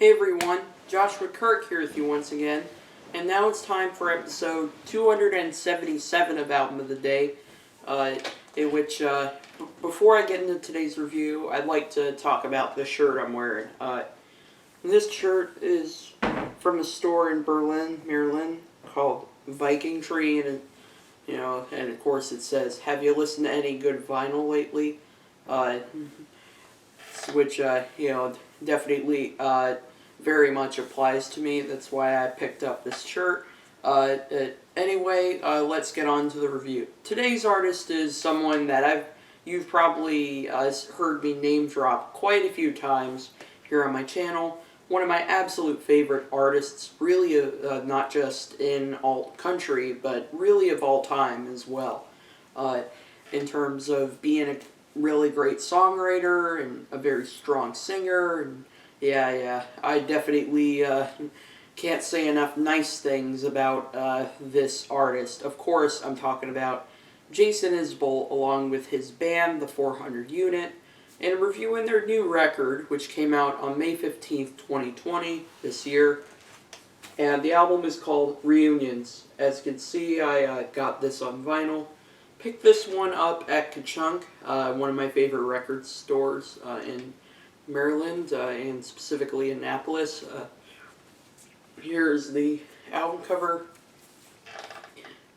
Hey everyone, Joshua Kirk here with you once again, and now it's time for episode 277 of Album of the Day, in which, before I get into today's review, I'd like to talk about the shirt I'm wearing. This shirt is from a store in Berlin, Maryland, called Viking Tree, and and of course it says, "Have you listened to any good vinyl lately?" Which, definitely, very much applies to me. That's why I picked up this shirt. Anyway, let's get on to the review. Today's artist is someone that you've probably heard me name drop quite a few times here on my channel. One of my absolute favorite artists, really not just in alt country, but really of all time as well. In terms of being a really great songwriter and a very strong singer, and I definitely can't say enough nice things about this artist. Of course, I'm talking about Jason Isbell, along with his band, the 400 Unit, and reviewing their new record, which came out on May 15th, 2020, this year. And the album is called Reunions. As you can see, I got this on vinyl. Picked this one up at Ka-Chunk, one of my favorite record stores in Maryland, and specifically Annapolis. Here's the album cover.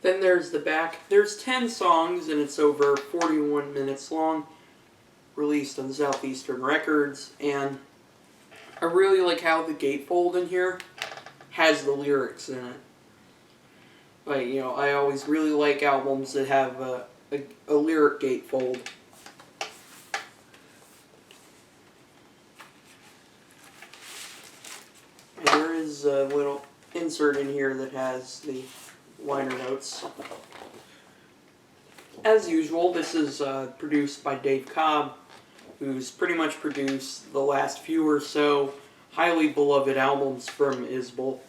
Then there's the back. There's 10 songs, and it's over 41 minutes long, released on Southeastern Records, and I really like how the gatefold in here has the lyrics in it. Like, I always really like albums that have a lyric gatefold. And there is a little insert in here that has the liner notes. As usual, this is produced by Dave Cobb, who's pretty much produced the last few or so highly beloved albums from Isbell.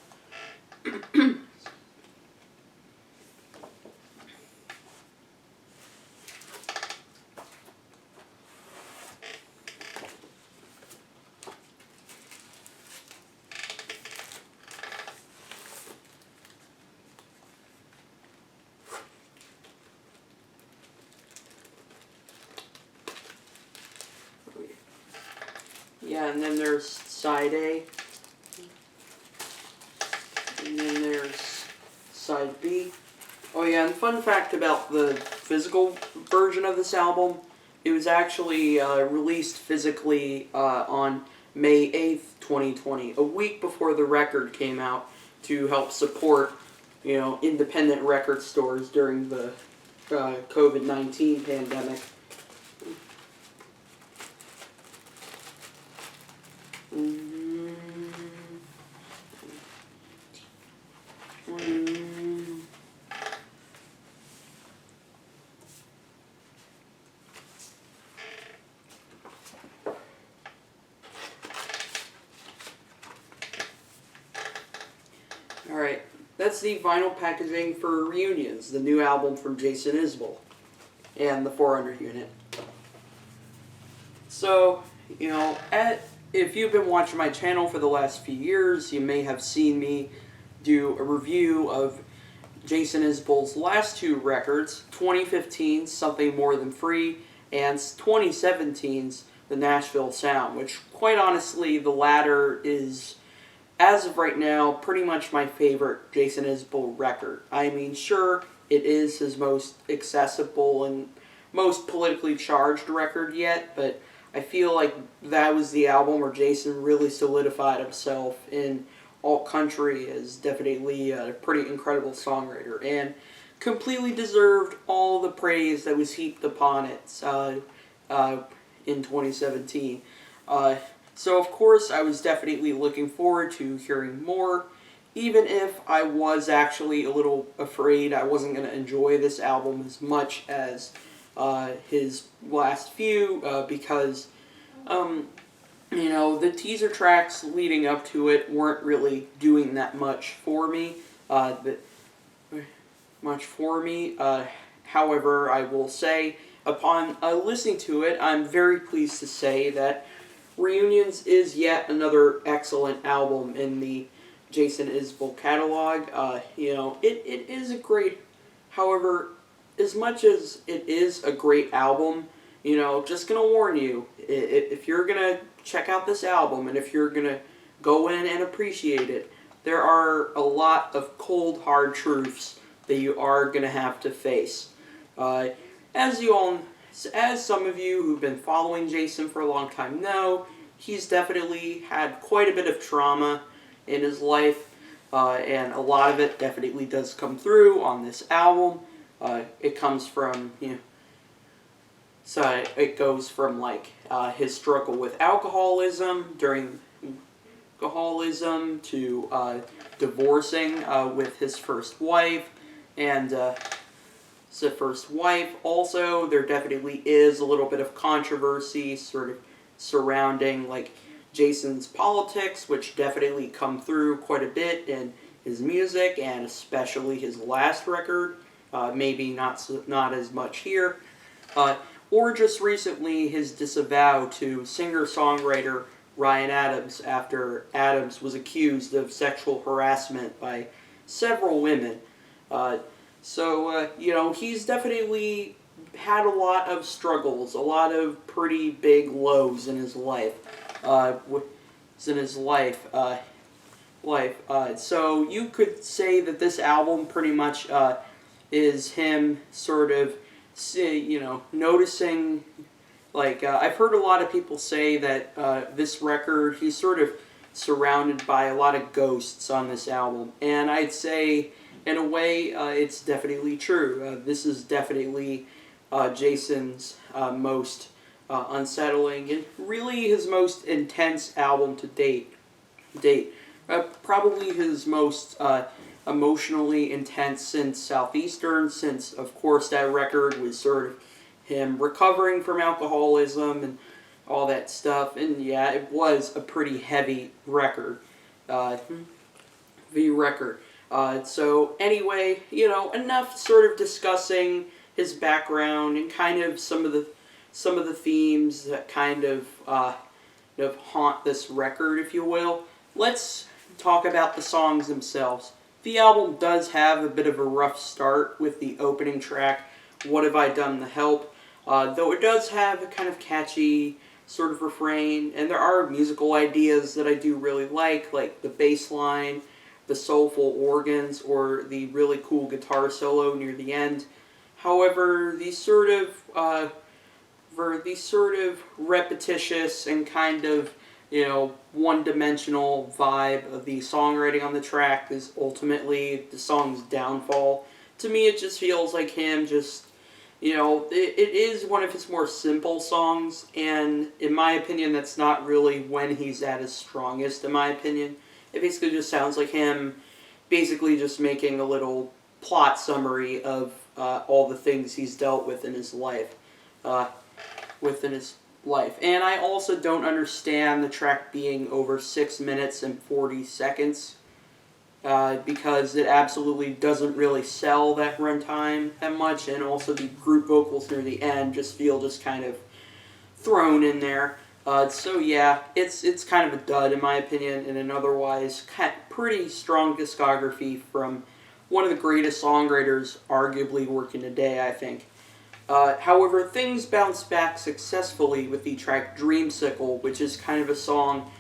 Yeah, and then there's side A, and then there's side B. Oh yeah, and fun fact about the physical version of this album, it was actually released physically on May 8th, 2020, a week before the record came out, to help support, independent record stores during the COVID-19 pandemic. Alright, that's the vinyl packaging for Reunions, the new album from Jason Isbell and the 400 Unit. So, if you've been watching my channel for the last few years, you may have seen me do a review of Jason Isbell's last two records, 2015's Something More Than Free, and 2017's The Nashville Sound, which, quite honestly, the latter is, as of right now, pretty much my favorite Jason Isbell record. I mean, sure, it is his most accessible and most politically charged record yet, but I feel like that was the album where Jason really solidified himself in alt country as definitely a pretty incredible songwriter, and completely deserved all the praise that was heaped upon it in 2017. So of course I was definitely looking forward to hearing more, even if I was actually a little afraid I wasn't going to enjoy this album as much as his last few, because the teaser tracks leading up to it weren't really doing that much for me. However, I will say, upon listening to it, I'm very pleased to say that Reunions is yet another excellent album in the Jason Isbell catalog. It is a great, however, as much as it is a great album, just gonna warn you, if you're gonna check out this album and if you're gonna go in and appreciate it, there are a lot of cold, hard truths that you are gonna have to face. As you all, as some of you who've been following Jason for a long time know, he's definitely had quite a bit of trauma in his life, and a lot of it definitely does come through on this album. It comes from, so it goes from like his struggle with alcoholism to divorcing with his first wife, and so first wife. Also, there definitely is a little bit of controversy sort of surrounding like Jason's politics, which definitely come through quite a bit in his music, and especially his last record. Maybe not as much here. Or just recently his disavow to singer-songwriter Ryan Adams after Adams was accused of sexual harassment by several women. He's definitely had a lot of struggles, a lot of pretty big lows in his life. So you could say that this album pretty much is him sort of, noticing, I've heard a lot of people say that this record, he's sort of surrounded by a lot of ghosts on this album, and I'd say, in a way, it's definitely true. This is definitely Jason's most unsettling and really his most intense album to date. Probably his most emotionally intense since Southeastern, since, of course, that record was sort of him recovering from alcoholism and all that stuff. And yeah, it was a pretty heavy record. So anyway, enough sort of discussing his background and kind of some of the themes that kind of haunt this record, if you will. Let's talk about the songs themselves. The album does have a bit of a rough start with the opening track, What Have I Done to Help? Though it does have a kind of catchy sort of refrain, and there are musical ideas that I do really like the bass line, the soulful organs, or the really cool guitar solo near the end. However, these sort of repetitious and kind of one-dimensional vibe of the songwriting on the track is ultimately the song's downfall. To me, it just feels like him just, it is one of his more simple songs, and in my opinion, that's not really when he's at his strongest, in my opinion. It basically just sounds like him basically just making a little plot summary of all the things he's dealt with in his life. And I also don't understand the track being over 6 minutes and 40 seconds because it absolutely doesn't really sell that runtime that much, and also the group vocals near the end just feel kind of thrown in there. So yeah, it's kind of a dud in my opinion, in an otherwise pretty strong discography from one of the greatest songwriters arguably working today, I think. However, things bounce back successfully with the track Dreamsicle, which is kind of a song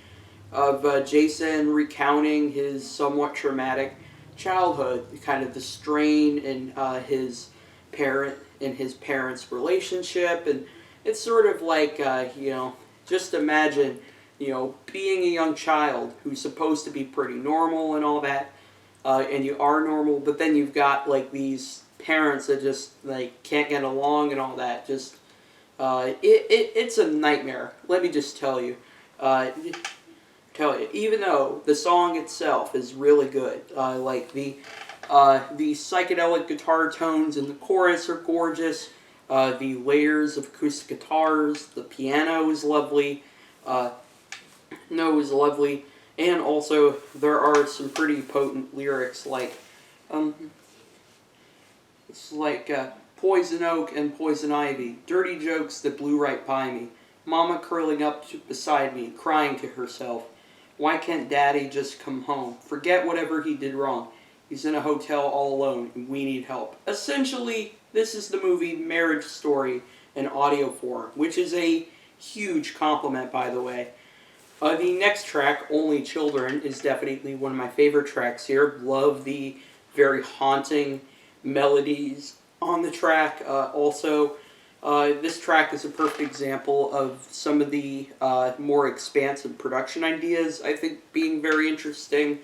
of Jason recounting his somewhat traumatic childhood, kind of the strain in his parents' relationship, and it's sort of like, just imagine, being a young child who's supposed to be pretty normal and all that, and you are normal, but then you've got these parents that just can't get along and all that. Just it's a nightmare. Let me just tell you. Even though the song itself is really good, the psychedelic guitar tones in the chorus are gorgeous. The layers of acoustic guitars, the piano is lovely. And also there are some pretty potent lyrics Poison oak and poison ivy, dirty jokes that blew right by me. Mama curling up beside me, crying to herself, "Why can't Daddy just come home? Forget whatever he did wrong. He's in a hotel all alone and we need help." Essentially, this is the movie Marriage Story in audio form, which is a huge compliment, by the way. The next track, Only Children, is definitely one of my favorite tracks here. Love the very haunting melodies on the track. This track is a perfect example of some of the more expansive production ideas, I think, being very interesting.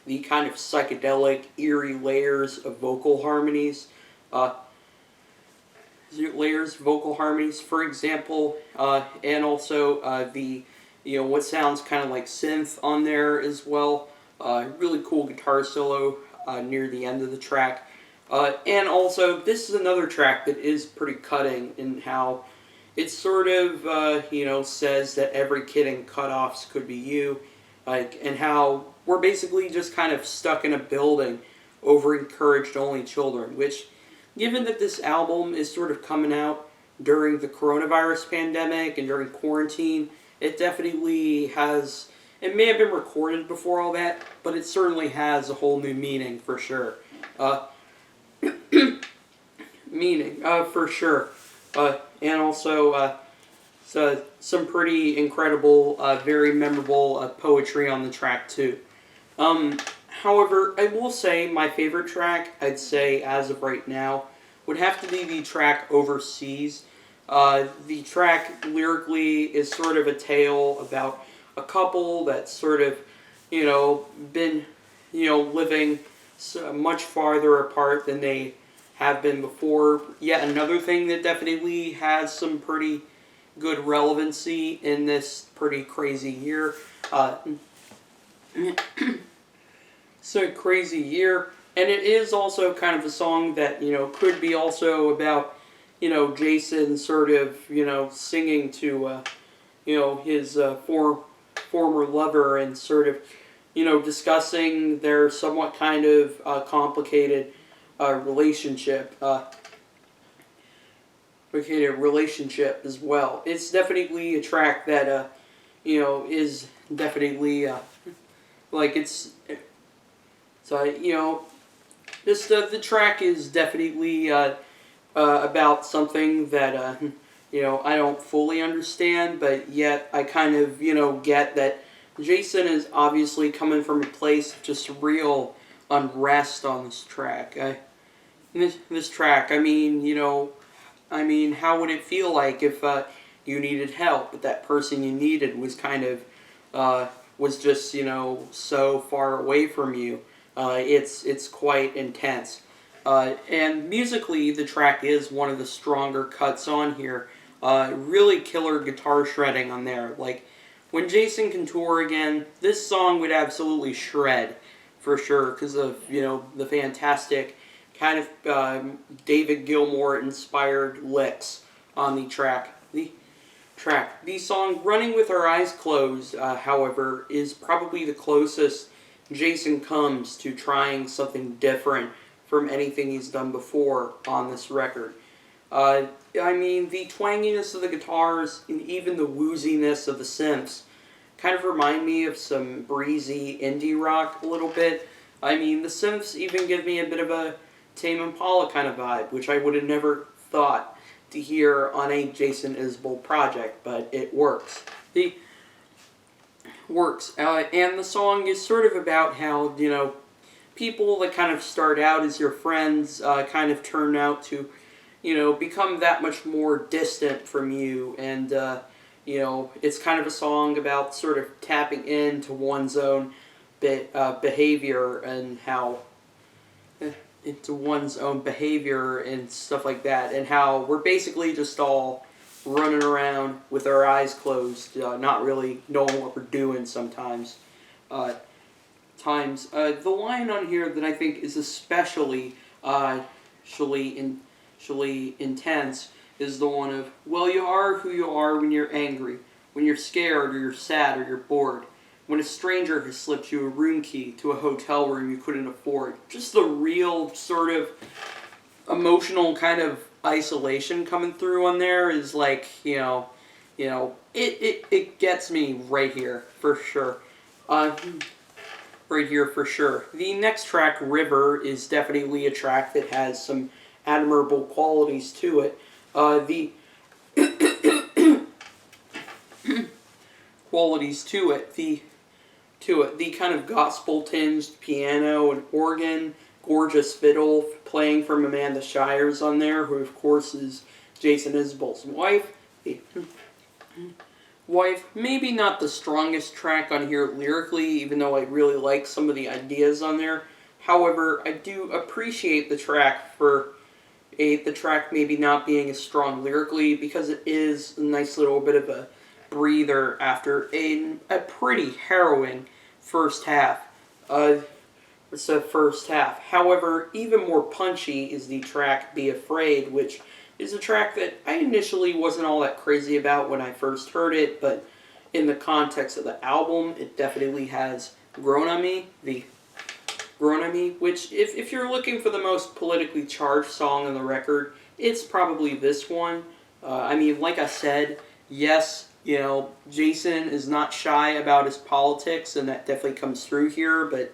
The kind of psychedelic, eerie layers of vocal harmonies. For example, and also the what sounds kind of like synth on there as well. Really cool guitar solo near the end of the track. And also, this is another track that is pretty cutting in how it sort of, says that every kid in cutoffs could be you, and how we're basically just kind of stuck in a building over encouraged only children, which, given that this album is sort of coming out during the coronavirus pandemic and during quarantine, it definitely has, it may have been recorded before all that, but it certainly has a whole new meaning for sure. For sure. And also, some pretty incredible, very memorable poetry on the track too. However, I will say my favorite track, I'd say as of right now, would have to be the track Overseas. The track lyrically is sort of a tale about a couple that's sort of, been, living much farther apart than they have been before. Yet another thing that definitely has some pretty good relevancy in this pretty crazy year. It's a crazy year, and it is also kind of a song that, could be also about, Jason sort of, singing to, his former lover and sort of, discussing their somewhat kind of complicated relationship as well. It's definitely a track that, is definitely, the track is definitely about something that, I don't fully understand, but yet I kind of, get that Jason is obviously coming from a place of just real unrest on this track. This track, how would it feel like if you needed help, but that person you needed was kind of, was just, so far away from you? It's quite intense. And musically, the track is one of the stronger cuts on here. Really killer guitar shredding on there. Like, when Jason can tour again, this song would absolutely shred, for sure, because of, the fantastic kind of David Gilmour-inspired licks on the track. The song Running With Our Eyes Closed, however, is probably the closest Jason comes to trying something different from anything he's done before on this record. The twanginess of the guitars and even the wooziness of the synths kind of remind me of some breezy indie rock a little bit. The synths even give me a bit of a Tame Impala kind of vibe, which I would have never thought to hear on a Jason Isbell project, but it works. And the song is sort of about how, people that kind of start out as your friends kind of turn out to, become that much more distant from you. And, it's kind of a song about sort of tapping into one's own behavior and how, into one's own behavior and stuff like that. And how we're basically just all running around with our eyes closed, not really knowing what we're doing sometimes. The line on here that I think is especially intense is the one of, "Well, you are who you are when you're angry, when you're scared or you're sad or you're bored, when a stranger has slipped you a room key to a hotel room you couldn't afford." Just the real sort of emotional kind of isolation coming through on there is like, it gets me right here for sure. Right here for sure. The next track, River, is definitely a track that has some admirable qualities to it. The qualities to it. The kind of gospel-tinged piano and organ, gorgeous fiddle playing from Amanda Shires on there, who of course is Jason Isbell's wife. Maybe not the strongest track on here lyrically, even though I really like some of the ideas on there. However, I do appreciate the track for the track maybe not being as strong lyrically, because it is a nice little bit of a breather after a pretty harrowing first half. It's the first half. However, even more punchy is the track Be Afraid, which is a track that I initially wasn't all that crazy about when I first heard it, but in the context of the album, it definitely has grown on me. Which, if you're looking for the most politically charged song on the record, it's probably this one. I mean, like I said, yes, Jason is not shy about his politics, and that definitely comes through here, but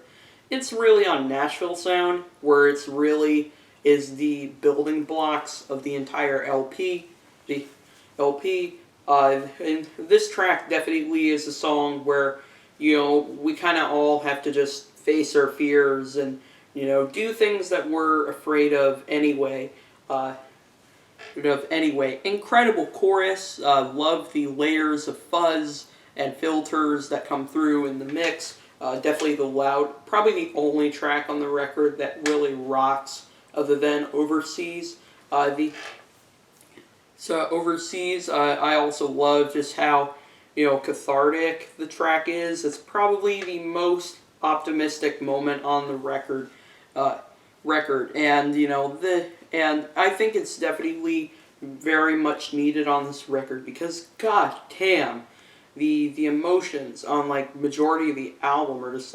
it's really on Nashville sound, where it's really is the building blocks of the entire LP. And this track definitely is a song where, we kind of all have to just face our fears and, do things that we're afraid of anyway. Incredible chorus. Love the layers of fuzz and filters that come through in the mix. Definitely probably the only track on the record that really rocks, other than Overseas. Overseas, I also love just how, cathartic the track is. It's probably the most optimistic moment on the record. And I think it's definitely very much needed on this record, because god damn, the emotions on majority of the album are just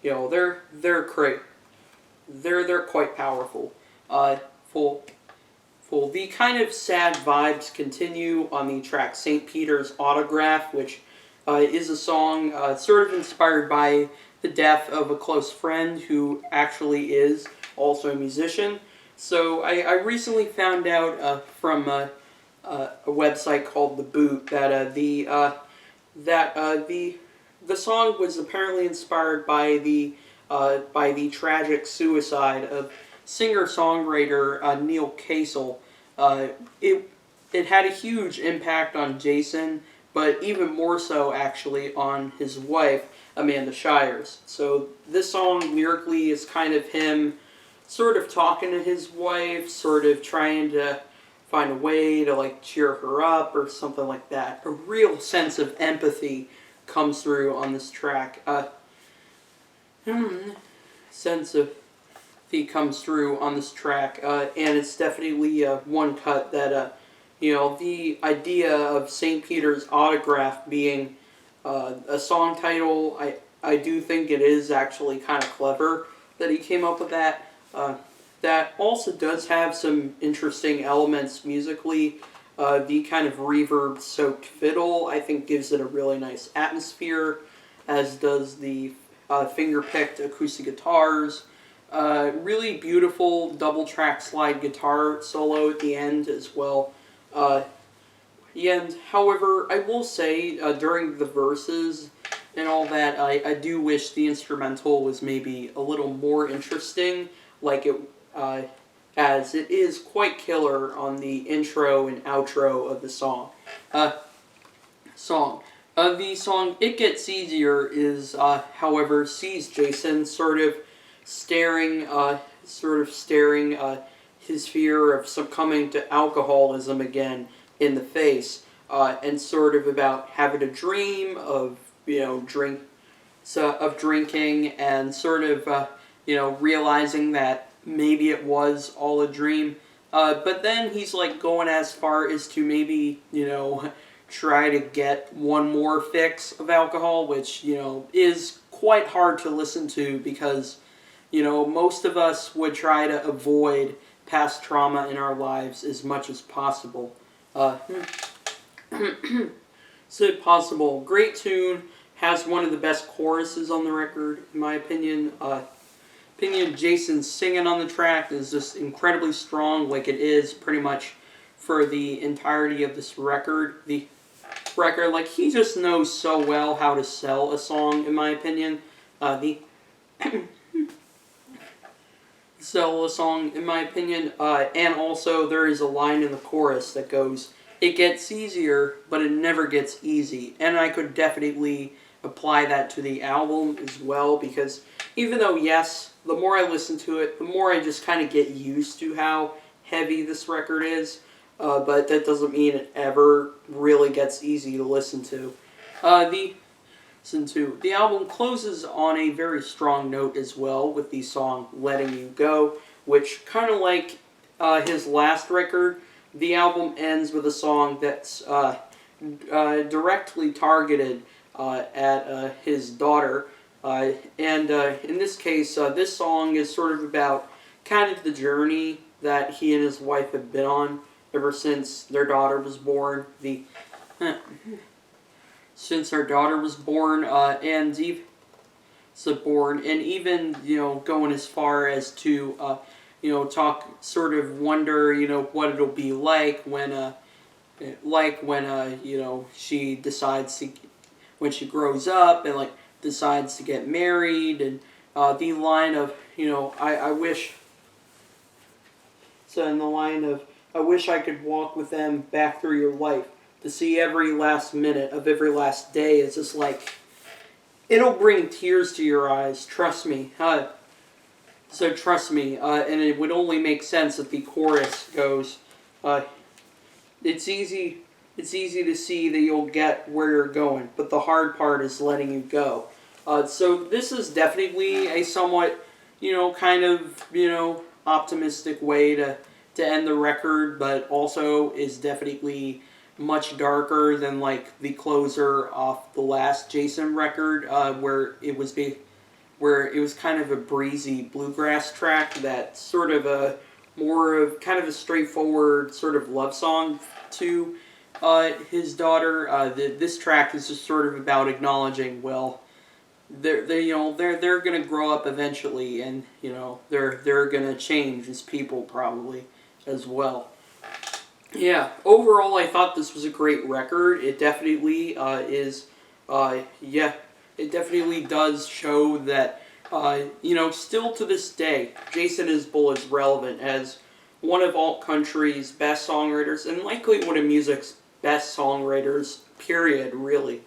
they're great. They're quite powerful. The kind of sad vibes continue on the track St. Peter's Autograph, which is a song sort of inspired by the death of a close friend who actually is also a musician. So I recently found out from a website called The Boot that the song was apparently inspired by the tragic suicide of singer-songwriter Neil Casel. It had a huge impact on Jason, but even more so actually on his wife, Amanda Shires. So this song lyrically is kind of him sort of talking to his wife, sort of trying to find a way to cheer her up or something like that. A real sense of empathy comes through on this track. Sense of comes through on this track, and it's definitely one cut that the idea of St. Peter's Autograph being a song title, I do think it is actually kind of clever that he came up with that. That also does have some interesting elements musically. The kind of reverb-soaked fiddle, I think, gives it a really nice atmosphere, as does the finger-picked acoustic guitars. Really beautiful double-track slide guitar solo at the end as well. However, I will say, during the verses and all that, I do wish the instrumental was maybe a little more interesting, as it is quite killer on the intro and outro of the song. The song It Gets Easier is, however, sees Jason sort of staring his fear of succumbing to alcoholism again in the face, and sort of about having a dream of drinking, and sort of realizing that maybe it was all a dream. But then he's going as far as to maybe try to get one more fix of alcohol, which is quite hard to listen to, because most of us would try to avoid past trauma in our lives as much as possible. Is it possible? Great tune. Has one of the best choruses on the record, in my opinion. Jason's singing on the track is just incredibly strong, like it is pretty much for the entirety of this record. Like, he just knows so well how to sell a song, in my opinion. Sell a song, in my opinion. And also, there is a line in the chorus that goes, "It gets easier, but it never gets easy." And I could definitely apply that to the album as well, because even though, yes, the more I listen to it, the more I just kind of get used to how heavy this record is, but that doesn't mean it ever really gets easy to listen to. The album closes on a very strong note as well, with the song "Letting You Go," which, kind of like his last record, the album ends with a song that's directly targeted at his daughter. And in this case, this song is sort of about kind of the journey that he and his wife have been on ever since their daughter was born. Since their daughter was born, and even going as far as to wonder what it'll be like when she decides to, when she grows up and like decides to get married, and the line of I wish. So in the line of, "I wish I could walk with them back through your life, to see every last minute of every last day," is just like, it'll bring tears to your eyes. Trust me. So trust me, and it would only make sense if the chorus goes, It's easy to see that you'll get where you're going, but the hard part is letting you go." So this is definitely a somewhat, optimistic way to end the record, but also is definitely much darker than like the closer off the last Jason record, where it was kind of a breezy bluegrass track that sort of a more of kind of a straightforward sort of love song to his daughter. This track is just sort of about acknowledging, well, they're gonna grow up eventually, and they're gonna change as people probably as well. Yeah, overall I thought this was a great record. It definitely is. It definitely does show that still to this day, Jason Isbell is relevant as one of alt country's best songwriters, and likely one of music's best songwriters, period, really.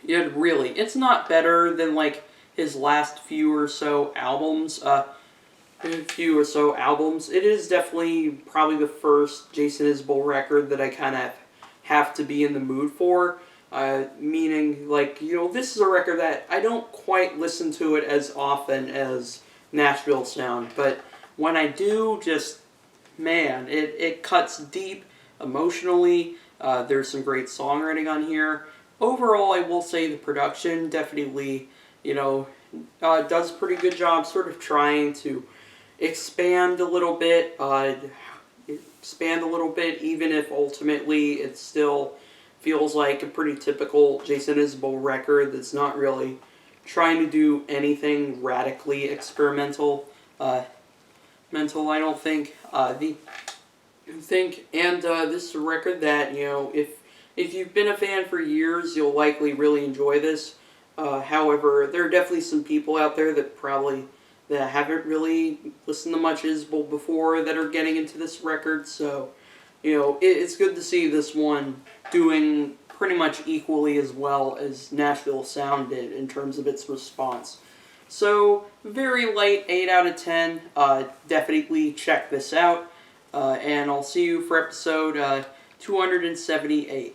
Yeah, really. It's not better than like his last few or so albums. It is definitely probably the first Jason Isbell record that I kind of have to be in the mood for. Meaning, like, this is a record that I don't quite listen to it as often as Nashville Sound, but when I do, just, man, it cuts deep emotionally. There's some great songwriting on here. Overall, I will say the production definitely, does a pretty good job sort of trying to expand a little bit, even if ultimately it still feels like a pretty typical Jason Isbell record that's not really trying to do anything radically experimental. I don't think. This is a record that, if you've been a fan for years, you'll likely really enjoy this. However, there are definitely some people out there that haven't really listened to much Isbell before that are getting into this record, so, it's good to see this one doing pretty much equally as well as Nashville Sound did in terms of its response. So, very light 8 out of 10. Definitely check this out, and I'll see you for episode 278.